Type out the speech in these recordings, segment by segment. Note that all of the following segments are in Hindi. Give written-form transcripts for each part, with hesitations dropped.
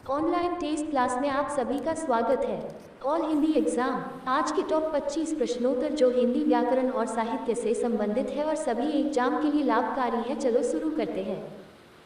ऑनलाइन टेस्ट क्लास में आप सभी का स्वागत है। ऑल हिंदी एग्जाम आज के टॉप 25 प्रश्नोत्तर जो हिंदी व्याकरण और साहित्य से संबंधित है और सभी एग्जाम के लिए लाभकारी है। चलो शुरू करते हैं।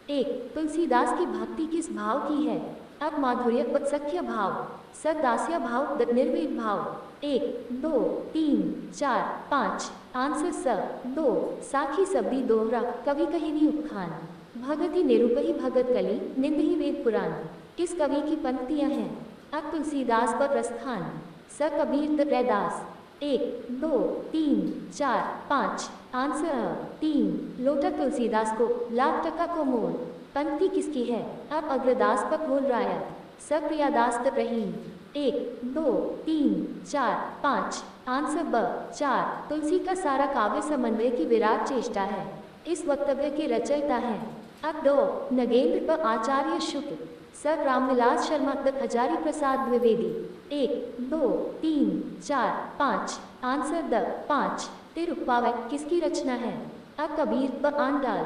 1. तुलसीदास की भक्ति किस भाव की है? अब माधुर्य व सख्य भाव, स दास्य भाव द निर्वेद भाव। 1, 2, 3, 4, 5 आंसर स 2 साखी सबदी दोहरा कवि कहिनी उपखान भगति निरूपही भगत कली निंदही वेद पुराण। किस कवि की पंक्तियां हैं? अब तुलसीदास पर प्रस्थान, स कबीर द रैदास। 1, 2, 3, 4, 5 आंसर 3 लोटा तुलसीदास को लाख टका को मोल। पंक्ति किसकी है? अब अग्रदास पर खोल रायत, स प्रियादास द रहीम। 1, 2, 3, 4, 5 आंसर ब 4 तुलसी का सारा काव्य समन्वय की विराट चेष्टा है। इस वक्तव्य के रचयिता हैं अब 2 नगेंद्र व आचार्य शुक्ल, सर रामविलास शर्मा द हजारी प्रसाद द्विवेदी। 1, 2, 3, 4, 5 आंसर द 5 तिरुप्पावै किसकी रचना है? अब कबीर व आंडाल,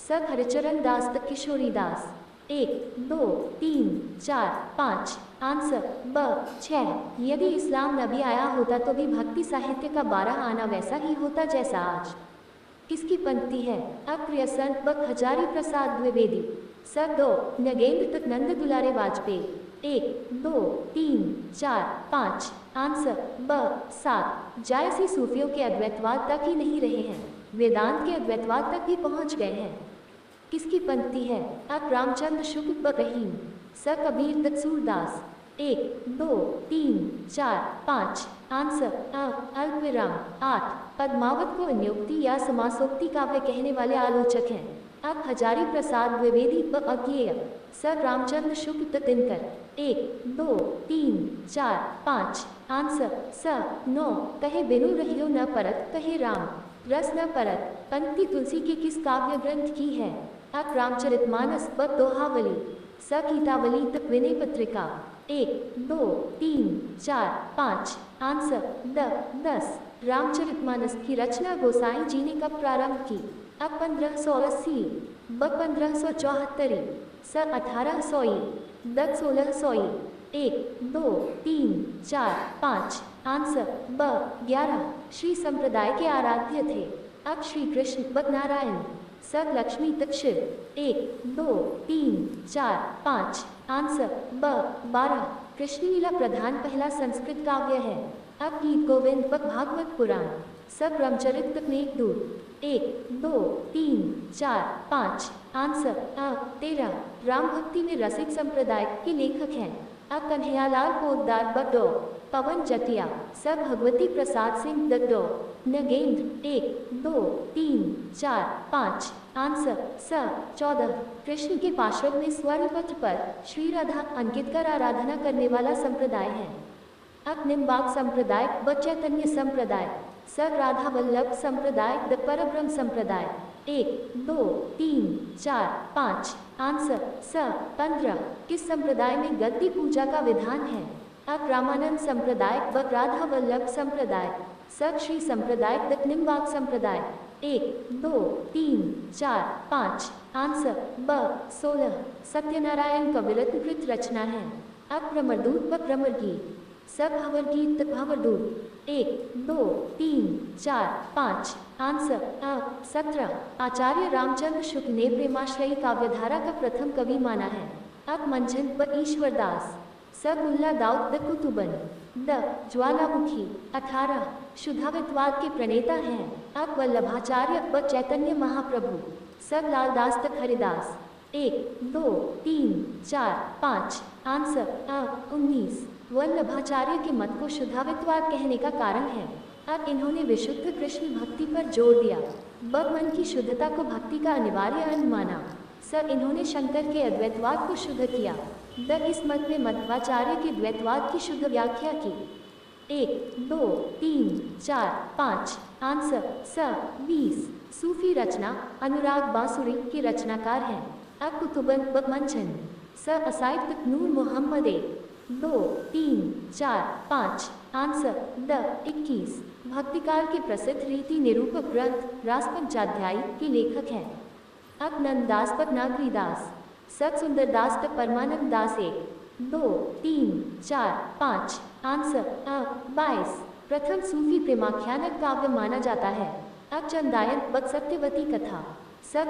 सर हरिचरण दास द किशोरी दास। 1, 2, 3, 4, 5 आंसर ब 6 यदि इस्लाम नबी आया होता तो भी भक्ति साहित्य का 12 आना वैसा ही होता जैसा आज। किसकी पंक्ति है? अब प्रियसन व हजारी प्रसाद द्विवेदी। सर 2 नगेंद्र तक नंद दुलारे वाजपेयी। 1, 2, 3, 4, 5 आंसर ब 7 जायसी सूफियों के अद्वैतवाद तक ही नहीं रहे हैं, वेदांत के अद्वैतवाद तक भी पहुंच गए हैं। किसकी पंक्ति है? अब रामचंद्र शुक्ल व रहीम, स कबीर दत्त सूरदास। 1, 2, 3, 4, 5 आंसर अल्पविराम 8 पद्मावत को नियुक्ति या समासोक्ति काव्य कहने वाले आलोचक हैं। अब हजारी प्रसाद द्विवेदी व अज्ञेय, सर रामचंद्र शुक्ल द दिनकर। 1, 2, 3, 4, 5 आंसर स 9 कहे बिनु रहियो न परत कहे राम रस न परत। पंक्ति तुलसी के किस काव्य ग्रंथ की है? अब रामचरितमानस व दोहावली, स Gitavali the Vinay Patrika. 1, 2, 3, 4, 5 answer the 10 Ramcharitmanas की रचना गोसाई जी ने कब प्रारंभ की? अब 1580 ब 1574 स 1800 द 1600। 1, 2, 3, 4, 5 आंसर ब 11 श्री संप्रदाय के आराध्य थे। अब श्री कृष्ण व नारायण, स लक्ष्मी तक शिव। 1, 2, 3, 4, 5 आंसर ब 12 कृष्णलीला प्रधान पहला संस्कृत काव्य है। अब गीत गोविंद व भागवत पुराण, सब ब्रह्मचरित तक मेघदूत। 1, 2, 3, 4, 5 आंसर 13 राम भक्ति में रसिक संप्रदाय के लेखक हैं। अब कन्हैयालाल पोद्दार व डॉ पवन जटिया, सब भगवती प्रसाद सिंह द डॉ नगेंद्र। 1, 2, 3, 4, 5 आंसर स 14 कृष्ण के पार्श्व में स्वर्णपत्र पर श्री राधा अंकित कर आराधना करने वाला संप्रदाय है। अब निम्बाक संप्रदाय व चैतन्य संप्रदाय, सर राधा वल्लभ संप्रदाय द परब्रह्म संप्रदाय। 1, 2, 3, 4, 5 आंसर स 15 किस संप्रदाय में गद्दी पूजा का विधान है? अब रामानंद संप्रदाय व राधा वल्लभ संप्रदाय, सब श्री संप्रदाय द निम्बाक संप्रदाय। 1, 2, 3, 4, 5 आंसर ब 16 सत्यनारायण कविरत्नकृत रचना है। अब भ्रमरदूत व भ्रमरगीत, सब भंवरगीत भंवरदूत। 1, 2, 3, 4, 5 आंसर 17 आचार्य रामचंद्र शुक्ल ने प्रेमाश्रयी काव्यधारा का प्रथम कवि माना है। अब मंझन व ईश्वरदास, सब मुल्ला दाऊद द कुतुबन। द ज्वालामुखी 18 शुद्धावितवाद के प्रणेता हैं। अब वल्लभाचार्य व चैतन्य महाप्रभु, सब लालदास तक हरिदास। 1, 2, 3, 4, 5 आंसर 19 वल्लभाचार्य के मत को शुद्धावितवाद कहने का कारण है। अब इन्होंने विशुद्ध कृष्ण भक्ति पर जोर दिया, ब मन की शुद्धता को भक्ति का अनिवार्य अंग माना। सर इन्होंने शंकर के अद्वैतवाद को शुद्ध किया। द इस मत में मध्वाचार्य के द्वैतवाद की शुद्ध व्याख्या की। 1, 2, 3, 4, 5 आंसर स 20 सूफी रचना अनुराग बांसुरी के रचनाकार हैं। अब कुतुबन व मंझन, स असाइब नूर मोहम्मद। 1, 2, 3, 4, 5 आंसर द 21 भक्तिकाल के प्रसिद्ध रीति निरूपक ग्रंथ रासपंचाध्यायी के लेखक हैं। अब नंददास व नागरीदास, सत सुंदरदास व परमानंद दास। 1, 2 3 4 5 आंसर 22 प्रथम सूफी प्रेमाख्यानक काव्य माना जाता है। चंदायन बद सत्यवती कथा।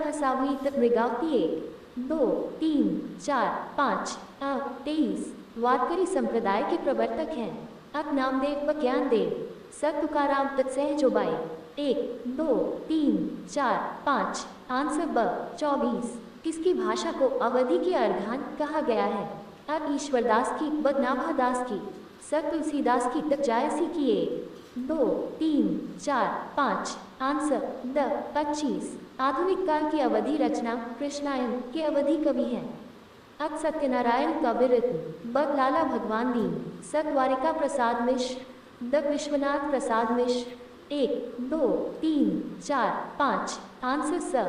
हसावली तक मृगावती 1 2 3 4 5 23 वारकरी संप्रदाय के प्रवर्तक हैं। नामदेव व ज्ञानदेव। तुकाराम तत्सह जोबाई 1 2 3 4 5 आंसर ब 24 किसकी भाषा को अवधि के अर्धान कहा गया है? ईश्वरदास की व नाभादास की। तुलसीदास की तक जायसी की 1 2 3 4 5 आंसर द 25 आधुनिक काल की अवधि रचना कृष्णायन के अवधि कवि हैं। सत्यनारायण कविरत्न ब लाला भगवान दीन। द्वारिका प्रसाद मिश्र द विश्वनाथ प्रसाद मिश्र 1 2 3 4 5 आंसर स